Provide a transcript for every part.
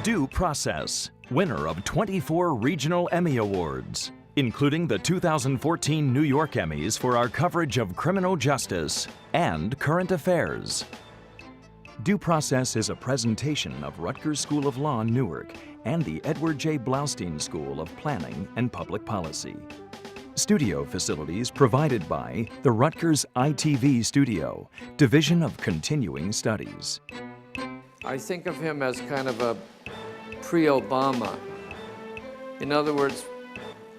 Due Process, winner of 24 regional Emmy Awards, including the 2014 New York Emmys for our coverage of criminal justice and current affairs. Due Process is a presentation of Rutgers School of Law, Newark, and the Edward J. Blaustein School of Planning and Public Policy. Studio facilities provided by the Rutgers ITV Studio, Division of Continuing Studies. I think of him as kind of a pre-Obama. In other words,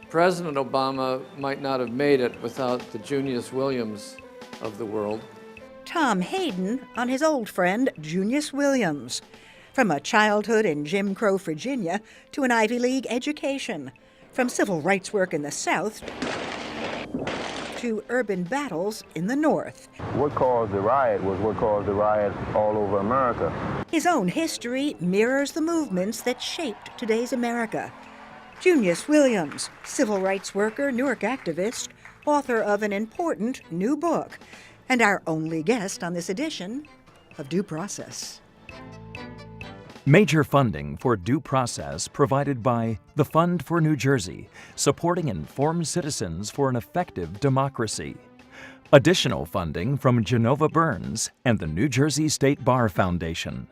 President Obama might not have made it without the Junius Williams of the world. Tom Hayden on his old friend Junius Williams. From a childhood in Jim Crow, Virginia, to an Ivy League education. From civil rights work in the South to urban battles in the North. What caused the riot was what caused the riot all over America. His own history mirrors the movements that shaped today's America. Junius Williams, civil rights worker, Newark activist, author of an important new book, and our only guest on this edition of Due Process. Major funding for Due Process provided by the Fund for New Jersey, supporting informed citizens for an effective democracy. Additional funding from Genova Burns and the New Jersey State Bar Foundation.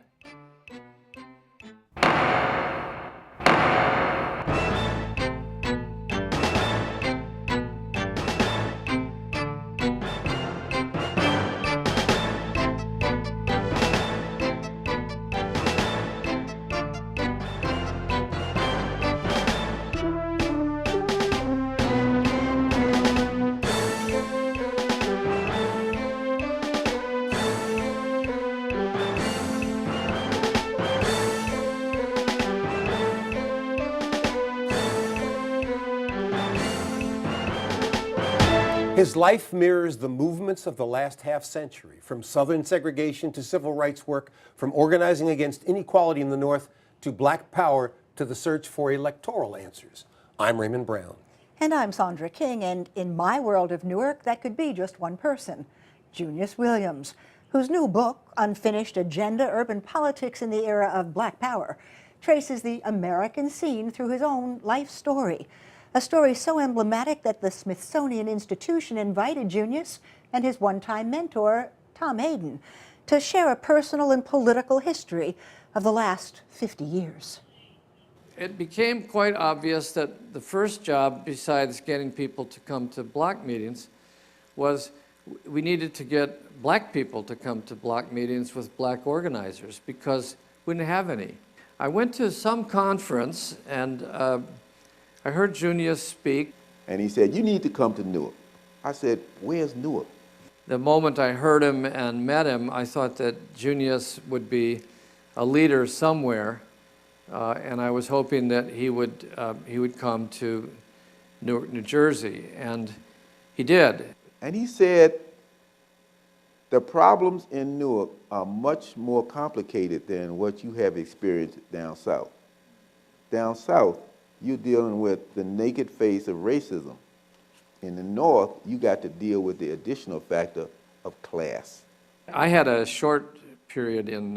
His life mirrors the movements of the last half-century, from Southern segregation to civil rights work, from organizing against inequality in the North to Black power to the search for electoral answers. I'm Raymond Brown. And I'm Sandra King, and in my world of Newark, that could be just one person, Junius Williams, whose new book, Unfinished Agenda: Urban Politics in the Era of Black Power, traces the American scene through his own life story. A story so emblematic that the Smithsonian Institution invited Junius and his one-time mentor, Tom Hayden, to share a personal and political history of the last 50 years. It became quite obvious that the first job, besides getting people to come to block meetings, was we needed to get black people to come to block meetings with black organizers because we didn't have any. I went to some conference and I heard Junius speak. And he said, "You need to come to Newark." I said, "Where's Newark?" The moment I heard him and met him, I thought that Junius would be a leader somewhere, and I was hoping that he would come to Newark, New Jersey, and he did. And he said, "The problems in Newark are much more complicated than what you have experienced down south. Down south, you're dealing with the naked face of racism. In the North, you got to deal with the additional factor of class." I had a short period in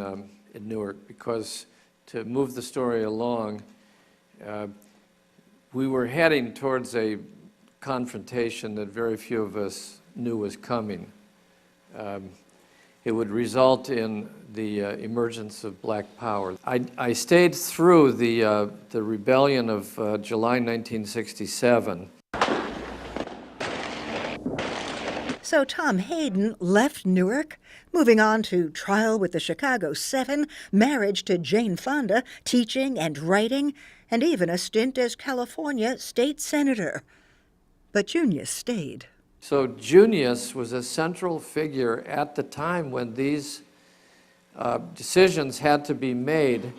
Newark because, to move the story along, we were heading towards a confrontation that very few of us knew was coming. It would result in the emergence of black power. I stayed through the rebellion of July 1967. So Tom Hayden left Newark, moving on to trial with the Chicago Seven, marriage to Jane Fonda, teaching and writing, and even a stint as California state senator. But Junius stayed. So Junius was a central figure at the time when these decisions had to be made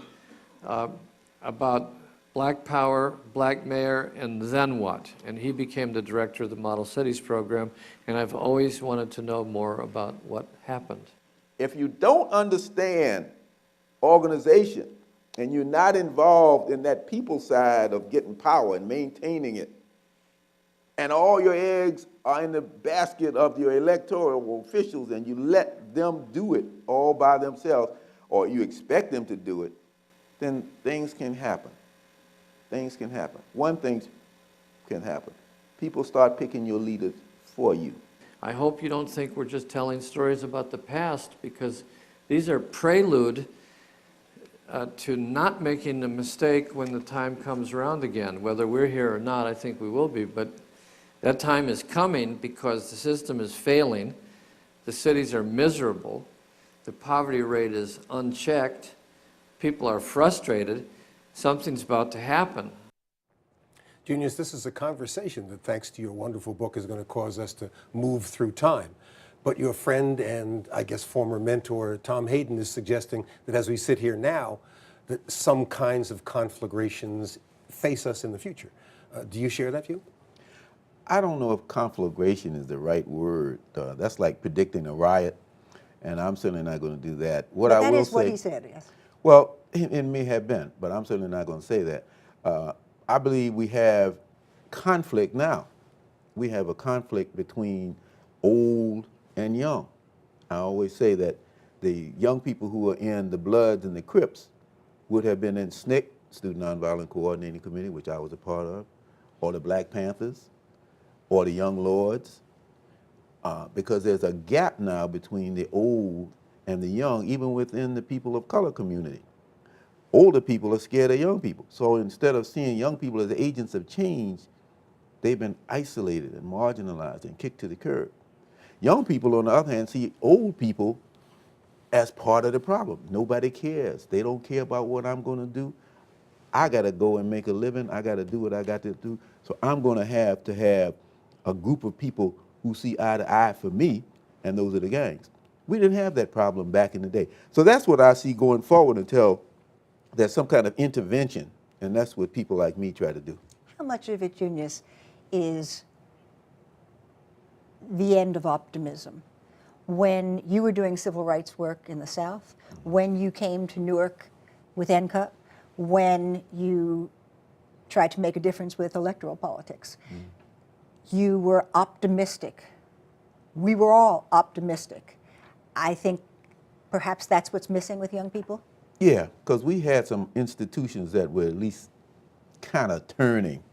about black power, black mayor, and then what? And he became the director of the Model Cities program, and I've always wanted to know more about what happened. If you don't understand organization and you're not involved in that people side of getting power and maintaining it, and all your eggs are in the basket of your electoral officials and you let them do it all by themselves, or you expect them to do it, then things can happen. Things can happen. One thing can happen. People start picking your leaders for you. I hope you don't think we're just telling stories about the past, because these are prelude to not making a mistake when the time comes around again. Whether we're here or not, I think we will be, but that time is coming because the system is failing, the cities are miserable, the poverty rate is unchecked, people are frustrated, something's about to happen. Junius, this is a conversation that, thanks to your wonderful book, is going to cause us to move through time. But your friend and, I guess, former mentor, Tom Hayden, is suggesting that as we sit here now, that some kinds of conflagrations face us in the future. Do you share that view? I don't know if conflagration is the right word. That's like predicting a riot, and I'm certainly not going to do that. What I will say, that is what he said, yes. Well, it may have been, but I'm certainly not going to say that. I believe we have conflict now. We have a conflict between old and young. I always say that the young people who are in the Bloods and the Crips would have been in SNCC, Student Nonviolent Coordinating Committee, which I was a part of, or the Black Panthers, or the Young Lords, because there's a gap now between the old and the young, even within the people of color community. Older people are scared of young people. So instead of seeing young people as agents of change, they've been isolated and marginalized and kicked to the curb. Young people, on the other hand, see old people as part of the problem. Nobody cares. They don't care about what I'm going to do. I got to go and make a living. I got to do what I got to do. So I'm going to have a group of people who see eye to eye for me, and those are the gangs. We didn't have that problem back in the day. So that's what I see going forward until there's some kind of intervention, and that's what people like me try to do. How much of it, Junius, is the end of optimism? When you were doing civil rights work in the South, when you came to Newark with NCUP, when you tried to make a difference with electoral politics, you were optimistic. We were all optimistic. I think perhaps that's what's missing with young people. Yeah, because we had some institutions that were at least kind of turning.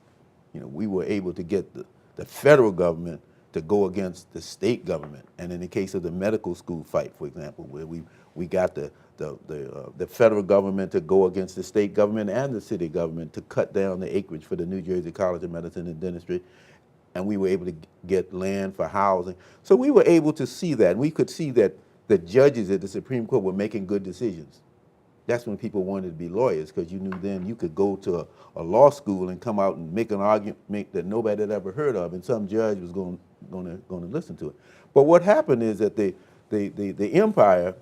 You know, we were able to get the federal government to go against the state government. And in the case of the medical school fight, for example, where we got the federal government to go against the state government and the city government to cut down the acreage for the New Jersey College of Medicine and Dentistry. And we were able to get land for housing. So we were able to see that. We could see that the judges at the Supreme Court were making good decisions. That's when people wanted to be lawyers, because you knew then you could go to a law school and come out and make an argument that nobody had ever heard of, and some judge was going to listen to it. But what happened is that the empire,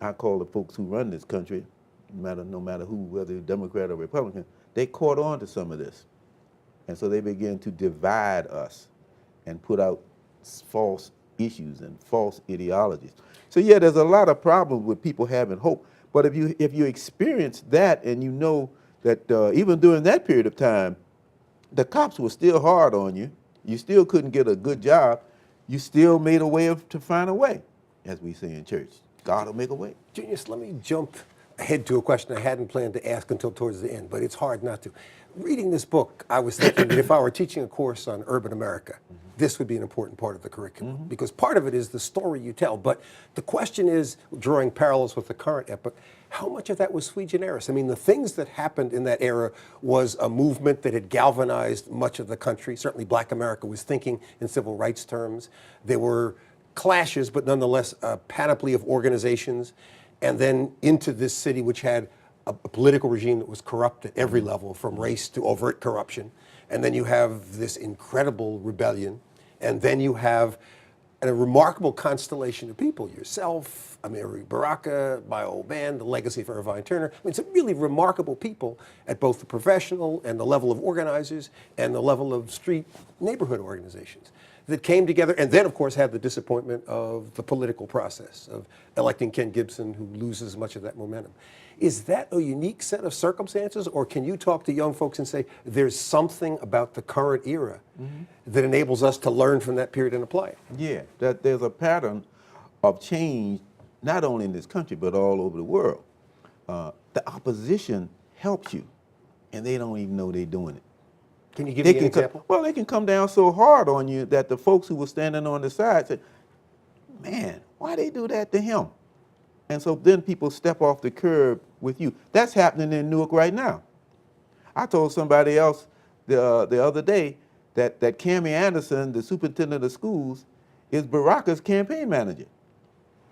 I call the folks who run this country, no matter who, whether Democrat or Republican, they caught on to some of this. And so they began to divide us and put out false issues and false ideologies. So yeah, there's a lot of problems with people having hope. But if you experience that, and you know that even during that period of time, the cops were still hard on you, you still couldn't get a good job, you still made a way to find a way, as we say in church. God will make a way. Junius, let me jump ahead to a question I hadn't planned to ask until towards the end, but it's hard not to. Reading this book, I was thinking that if I were teaching a course on urban America, this would be an important part of the curriculum, because part of it is the story you tell. But the question is, drawing parallels with the current epoch, how much of that was sui generis? I mean, the things that happened in that era was a movement that had galvanized much of the country. Certainly Black America was thinking in civil rights terms. There were clashes, but nonetheless a panoply of organizations. And then into this city, which had a political regime that was corrupt at every level, from race to overt corruption. And then you have this incredible rebellion. And then you have a remarkable constellation of people. Yourself, Amiri Baraka, my old band, the legacy of Irvine Turner. I mean, some really remarkable people at both the professional and the level of organizers and the level of street neighborhood organizations that came together, and then, of course, had the disappointment of the political process of electing Ken Gibson, who loses much of that momentum. Is that a unique set of circumstances, or can you talk to young folks and say, there's something about the current era that enables us to learn from that period and apply it? Yeah, that there's a pattern of change, not only in this country, but all over the world. The opposition helps you, and they don't even know they're doing it. Can you give me an example? Well, they can come down so hard on you that the folks who were standing on the side say, man, why they do that to him? And so then people step off the curb with you. That's happening in Newark right now. I told somebody else the other day that Cammie Anderson, the superintendent of schools, is Baraka's campaign manager.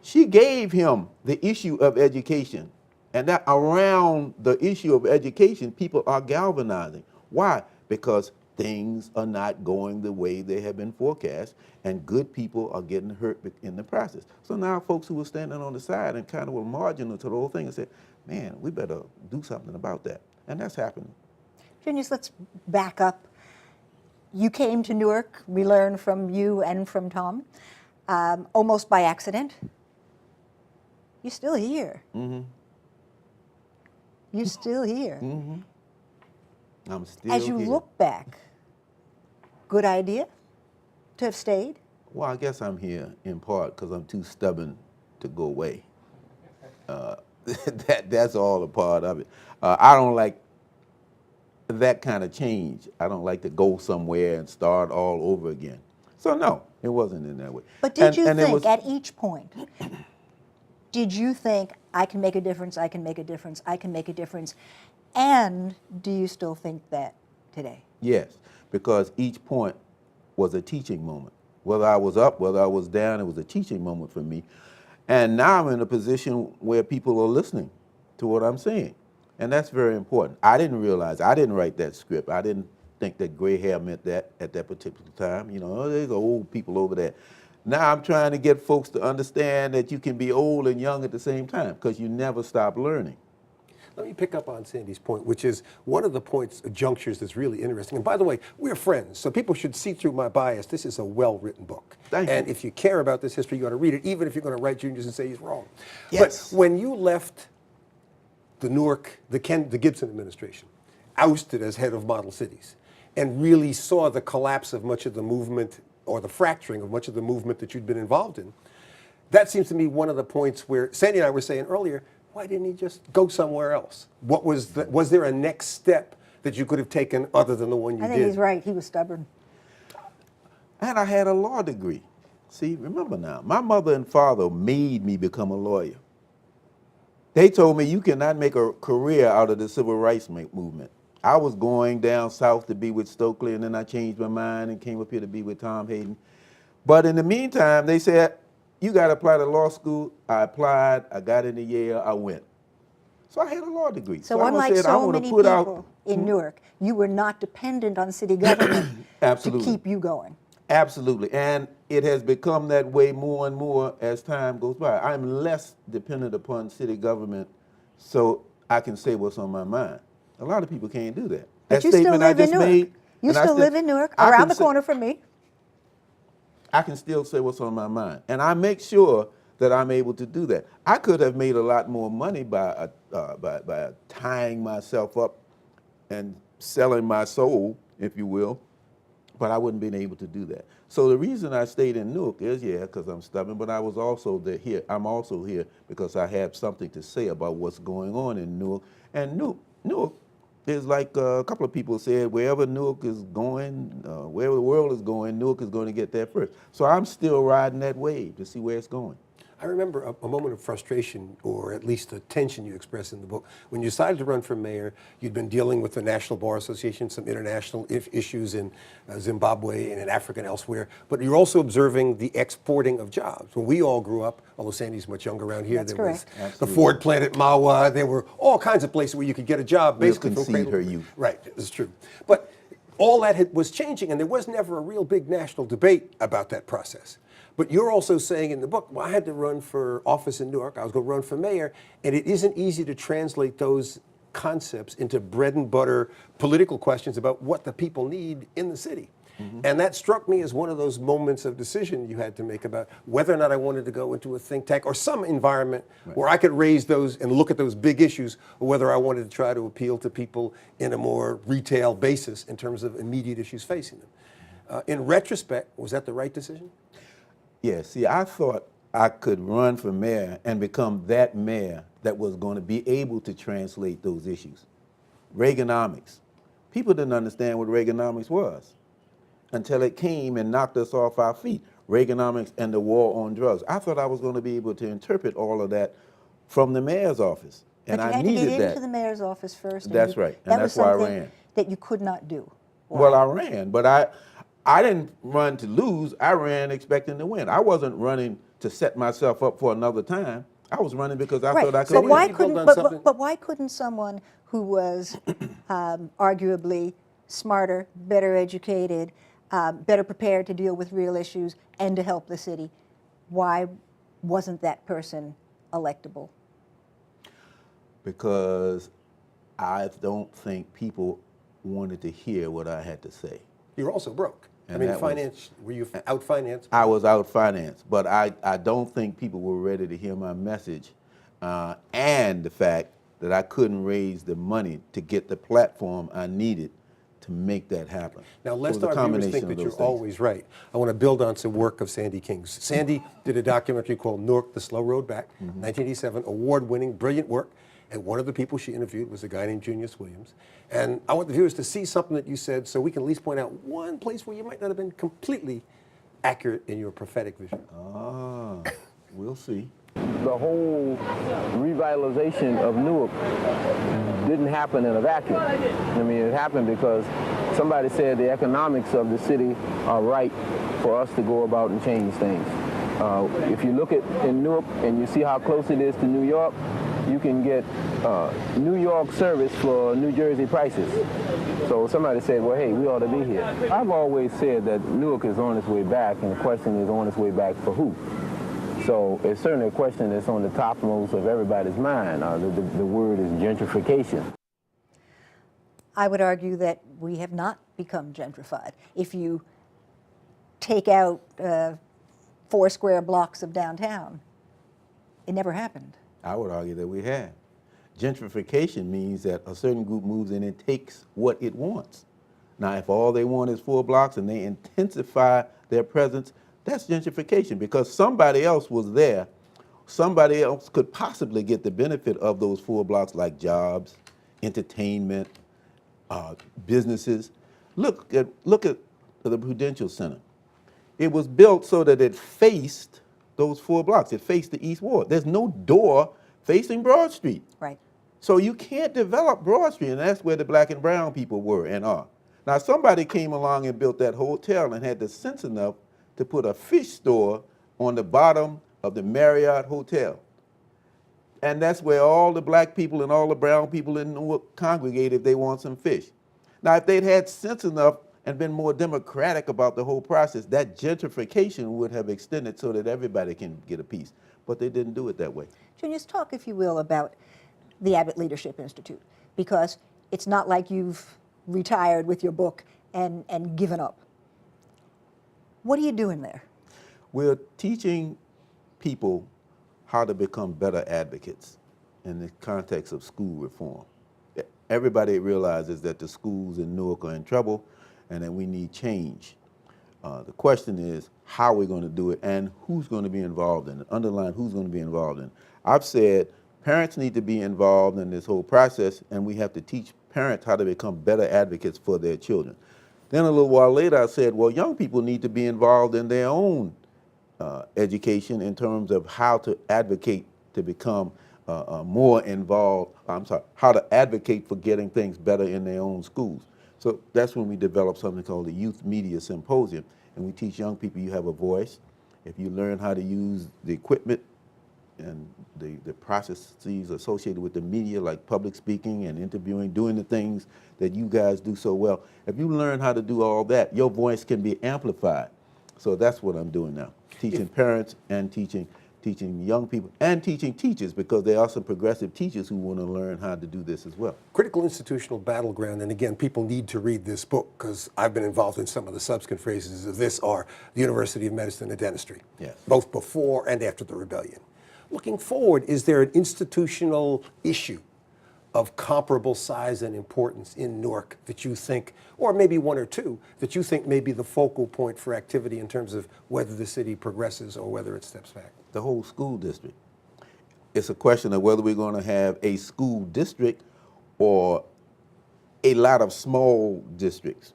She gave him the issue of education, and that around the issue of education, people are galvanizing. Why? Because things are not going the way they have been forecast, and good people are getting hurt in the process. So now folks who were standing on the side and kind of were marginal to the whole thing and said, man, we better do something about that. And that's happening. Junius, let's back up. You came to Newark, we learned from you and from Tom, almost by accident. You're still here. Mm-hmm. You're still here. Mm-hmm. I'm still As you here. look back, good idea to have stayed? Well, I guess I'm here in part because I'm too stubborn to go away. That's all a part of it. I don't like that kind of change. I don't like to go somewhere and start all over again. So no, it wasn't in that way. But did you it think was- at each point, did you think, I can make a difference, I can make a difference, I can make a difference? And do you still think that today? Yes, because each point was a teaching moment. Whether I was up, whether I was down, it was a teaching moment for me. And now I'm in a position where people are listening to what I'm saying. And that's very important. I didn't realize, I didn't write that script. I didn't think that gray hair meant that at that particular time. You know, oh, there's old people over there. Now I'm trying to get folks to understand that you can be old and young at the same time because you never stop learning. Let me pick up on Sandy's point, which is one of the points, junctures that's really interesting. And by the way, we're friends, so people should see through my bias. This is a well-written book. Thank you. And if you care about this history, you ought to read it, even if you're going to write Junius and say he's wrong. Yes. But when you left the Newark, the Gibson administration, ousted as head of model cities, and really saw the collapse of much of the movement, or the fracturing of much of the movement that you'd been involved in, that seems to me one of the points where Sandy and I were saying earlier, why didn't he just go somewhere else? What was there a next step that you could have taken other than the one you did? I think he's right, he was stubborn. And I had a law degree. See, remember now, my mother and father made me become a lawyer. They told me you cannot make a career out of the civil rights movement. I was going down south to be with Stokely, and then I changed my mind and came up here to be with Tom Hayden. But in the meantime, they said, you got to apply to law school. I applied, I got into Yale, I went. So I had a law degree. So I unlike said, I so wanna many put people in Newark, you were not dependent on city government to Absolutely. keep you going. Absolutely, and it has become that way more and more as time goes by. I'm less dependent upon city government so I can say what's on my mind. A lot of people can't do that. But That you still statement I live in just Newark. made, You and I still live in Newark, I around can the say- corner from me. I can still say what's on my mind, and I make sure that I'm able to do that. I could have made a lot more money by tying myself up and selling my soul, if you will, but I wouldn't been able to do that. So the reason I stayed in Newark is, yeah, because I'm stubborn, but I was also here. I'm also here because I have something to say about what's going on in Newark. And Newark is like a couple of people said, wherever Newark is going, wherever the world is going, Newark is going to get there first. So I'm still riding that wave to see where it's going. I remember a moment of frustration, or at least a tension you express in the book. When you decided to run for mayor, you'd been dealing with the National Bar Association, some international issues in Zimbabwe and in Africa and elsewhere, but you're also observing the exporting of jobs. When we all grew up, although Sandy's much younger around here, That's there was correct. the Absolutely. Ford plant at Mawa, there were all kinds of places where you could get a job We'll basically from concede cradle her to- youth. Right, it's true. But all that was changing, and there was never a real big national debate about that process. But you're also saying in the book, well, I had to run for office in Newark, I was going to run for mayor, and it isn't easy to translate those concepts into bread and butter political questions about what the people need in the city. And that struck me as one of those moments of decision you had to make about whether or not I wanted to go into a think tank or some environment where I could raise those and look at those big issues, or whether I wanted to try to appeal to people in a more retail basis in terms of immediate issues facing them. In retrospect, was that the right decision? Yeah, see, I thought I could run for mayor and become that mayor that was going to be able to translate those issues. Reaganomics. People didn't understand what Reaganomics was until it came and knocked us off our feet. Reaganomics and the war on drugs. I thought I was going to be able to interpret all of that from the mayor's office, and But you I had needed to get that. into the mayor's office first. and That's you- right, and that was that's why I something ran. that you could not do. Well, I ran, but I didn't run to lose. I ran expecting to win. I wasn't running to set myself up for another time. I was running because I thought I could But win. why Can you build couldn't? on But, something? but why couldn't someone who was arguably smarter, better educated, better prepared to deal with real issues and to help the city, why wasn't that person electable? Because I don't think people wanted to hear what I had to say. You're also broke. I And mean, that was- finance, were you out-financed? I was out-financed, but I don't think people were ready to hear my message, and the fact that I couldn't raise the money to get the platform I needed to make that happen. Now, So it lest was a our viewers combination think of that those you're things. always right, I want to build on some work of Sandy King's. Sandy did a documentary called Newark, The Slow Road Back, 1987, award-winning, brilliant work. And one of the people she interviewed was a guy named Junius Williams. And I want the viewers to see something that you said so we can at least point out one place where you might not have been completely accurate in your prophetic vision. We'll see. The whole revitalization of Newark didn't happen in a vacuum. I mean, it happened because somebody said the economics of the city are right for us to go about and change things. If you look at in Newark and you see how close it is to New York, you can get New York service for New Jersey prices. So somebody said, well, hey, we ought to be here. I've always said that Newark is on its way back, and the question is on its way back for who? So it's certainly a question that's on the topmost of everybody's mind. The word is gentrification. I would argue that we have not become gentrified. If you take out 4 square blocks of downtown, it never happened. I would argue that we have. Gentrification means that a certain group moves in and takes what it wants. Now, if all they want is 4 blocks and they intensify their presence, that's gentrification because somebody else was there. Somebody else could possibly get the benefit of those 4 blocks like jobs, entertainment, businesses. Look at the Prudential Center. It was built so that it faced those 4 blocks. It faced the East Ward. There's no door facing Broad Street. Right. So you can't develop Broad Street, and that's where the black and brown people were and are. Now, somebody came along and built that hotel and had the sense enough to put a fish store on the bottom of the Marriott Hotel. And that's where all the black people and all the brown people in Newark congregate if they want some fish. Now, if they'd had sense enough and been more democratic about the whole process, that gentrification would have extended so that everybody can get a piece. But they didn't do it that way. Junius, talk, if you will, about the Abbot Leadership Institute, because it's not like you've retired with your book and given up. What are you doing there? We're teaching people how to become better advocates in the context of school reform. Everybody realizes that the schools in Newark are in trouble and that we need change. The question is how we're going to do it and who's going to be involved in it, underline who's going to be involved in it. I've said parents need to be involved in this whole process, and we have to teach parents how to become better advocates for their children. Then a little while later I said, well, young people need to be involved in their own education in terms of how to advocate to become more involved, how to advocate for getting things better in their own schools. So that's when we developed something called the Youth Media Symposium, and we teach young people you have a voice. If you learn how to use the equipment and the processes associated with the media, like public speaking and interviewing, doing the things that you guys do so well, if you learn how to do all that, your voice can be amplified. So that's what I'm doing now, teaching parents and teaching young people and teaching teachers, because there are some progressive teachers who want to learn how to do this as well. Critical Institutional Battleground, and again, people need to read this book because I've been involved in some of the subsequent phases of this, are the University of Medicine and Dentistry, Yes. both before and after the rebellion. Looking forward, is there an institutional issue of comparable size and importance in Newark that you think, or maybe one or two, that you think may be the focal point for activity in terms of whether the city progresses or whether it steps back? The whole school district. It's a question of whether we're going to have a school district or a lot of small districts.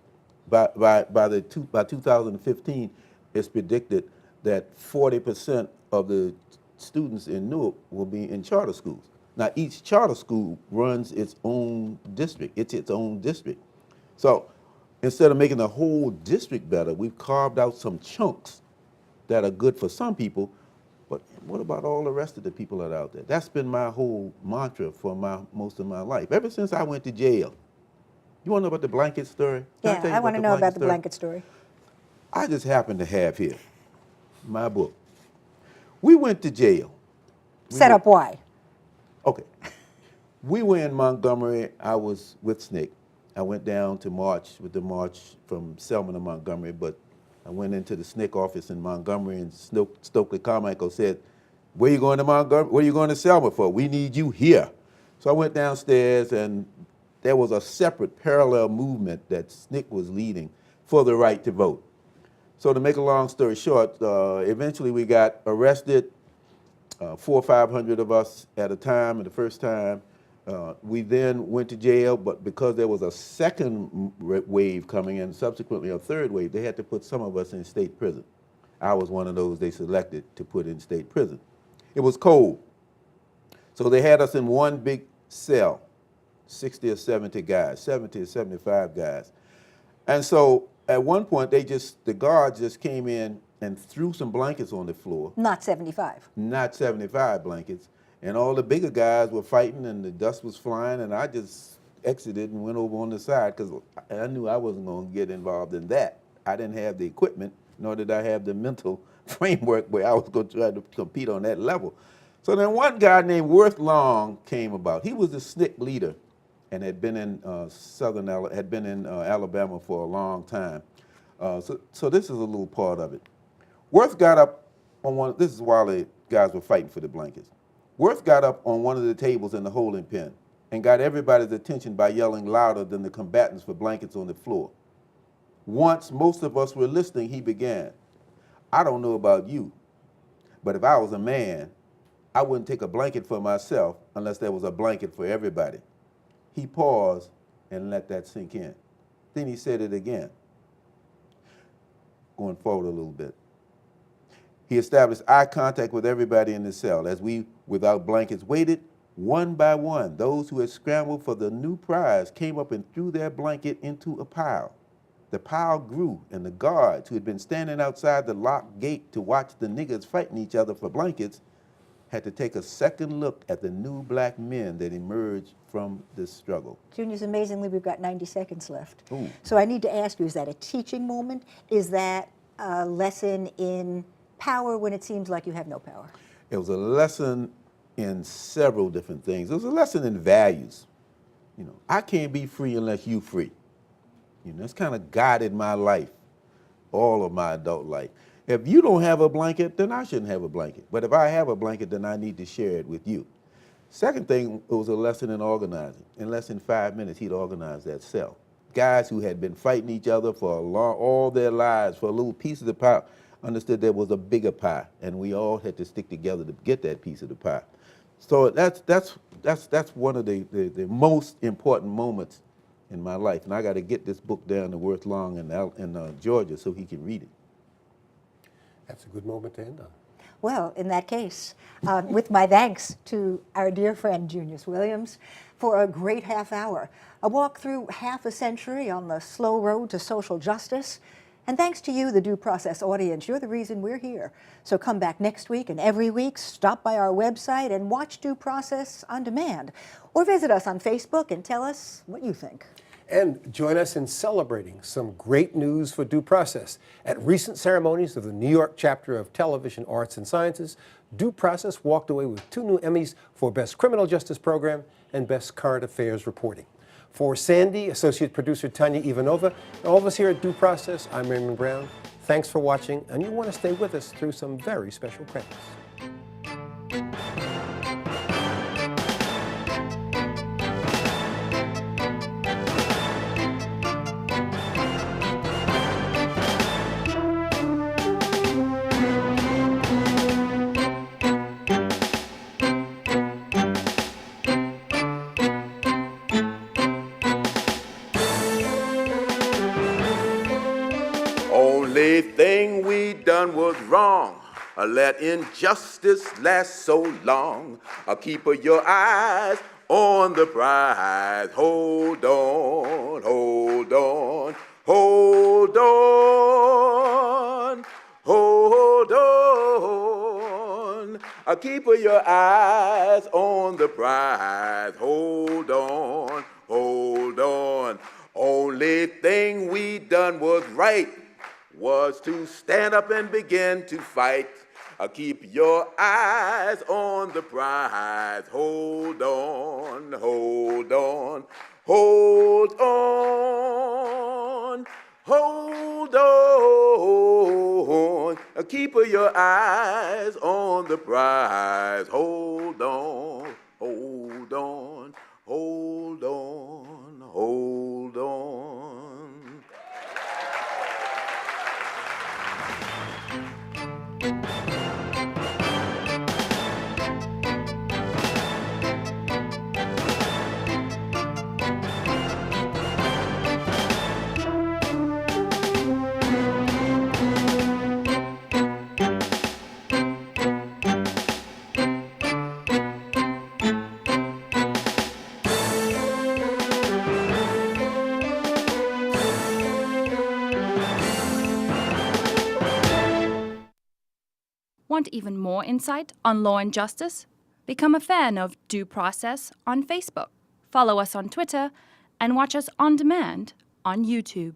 By 2015, it's predicted that 40% of the students in Newark will be in charter schools. Now, each charter school runs its own district. It's its own district. So instead of making the whole district better, we've carved out some chunks that are good for some people, but what about all the rest of the people that are out there? That's been my whole mantra for most of my life, ever since I went to jail. You want to know about the blanket story? Yeah, I want to know about the blanket story. I just happen to have here my book. We went to jail. Set up why? Okay. We were in Montgomery. I was with SNCC. I went down to march with the march from Selma to Montgomery, but I went into the SNCC office in Montgomery, and Stokely Carmichael said, "Where you going to Montgomery? Where you going to Selma for? We need you here." So I went downstairs, and there was a separate parallel movement that SNCC was leading for the right to vote. So to make a long story short, eventually we got arrested, 400 or 500 of us at a time, the first time. We then went to jail, but because there was a second wave coming and subsequently a third wave, they had to put some of us in state prison. I was one of those they selected to put in state prison. It was cold. So they had us in one big cell, 60 or 70 guys, 70 or 75 guys. And so at one point, the guards just came in and threw some blankets on the floor. Not 75. Not 75 blankets. And all the bigger guys were fighting and the dust was flying, and I just exited and went over on the side because I knew I wasn't going to get involved in that. I didn't have the equipment, nor did I have the mental framework where I was going to try to compete on that level. So then one guy named Worth Long came about. He was the SNCC leader and had been in Alabama for a long time. So this is a little part of it. Worth got up on this is while the guys were fighting for the blankets. Worth got up on one of the tables in the holding pen and got everybody's attention by yelling louder than the combatants for blankets on the floor. Once most of us were listening, he began, "I don't know about you, but if I was a man, I wouldn't take a blanket for myself unless there was a blanket for everybody." He paused and let that sink in. Then he said it again, going forward a little bit. He established eye contact with everybody in the cell as we, without blankets, waited. One by one, those who had scrambled for the new prize came up and threw their blanket into a pile. The pile grew, and the guards who had been standing outside the locked gate to watch the niggas fighting each other for blankets had to take a second look at the new black men that emerged from this struggle. Junius, amazingly, we've got 90 seconds left. Ooh. So I need to ask you, is that a teaching moment? Is that a lesson in power when it seems like you have no power? It was a lesson in several different things. It was a lesson in values. You know, I can't be free unless you free. You know, it's kind of guided my life, all of my adult life. If you don't have a blanket, then I shouldn't have a blanket. But if I have a blanket, then I need to share it with you. Second thing, it was a lesson in organizing. In less than 5 minutes, he'd organized that cell. Guys who had been fighting each other for all their lives for a little piece of the pie understood there was a bigger pie, and we all had to stick together to get that piece of the pie. So that's one of the most important moments in my life, and I got to get this book down to Worth Long in Georgia so he can read it. That's a good moment to end on. Well, in that case, with my thanks to our dear friend Junius Williams for a great half hour, a walk through half a century on the slow road to social justice. And thanks to you, the Due Process audience, you're the reason we're here. So come back next week and every week, stop by our website and watch Due Process on demand. Or visit us on Facebook and tell us what you think. And join us in celebrating some great news for Due Process. At recent ceremonies of the New York chapter of Television Arts and Sciences, Due Process walked away with 2 new Emmys for Best Criminal Justice Program and Best Current Affairs Reporting. For Sandy, Associate Producer Tanya Ivanova, and all of us here at Due Process, I'm Raymond Brown. Thanks for watching, and you want to stay with us through some very special credits. Only thing we done was wrong. Let injustice last so long. Keep your eyes on the prize. Hold on, hold on, hold on, hold on. Keep your eyes on the prize. Hold on, hold on. Only thing we done was right was to stand up and begin to fight. Keep your eyes on the prize. Hold on, hold on, hold on, hold on. Keep your eyes on the prize. Hold on, hold on, hold on, hold on. Want even more insight on law and justice? Become a fan of Due Process on Facebook. Follow us on Twitter and watch us on demand on YouTube.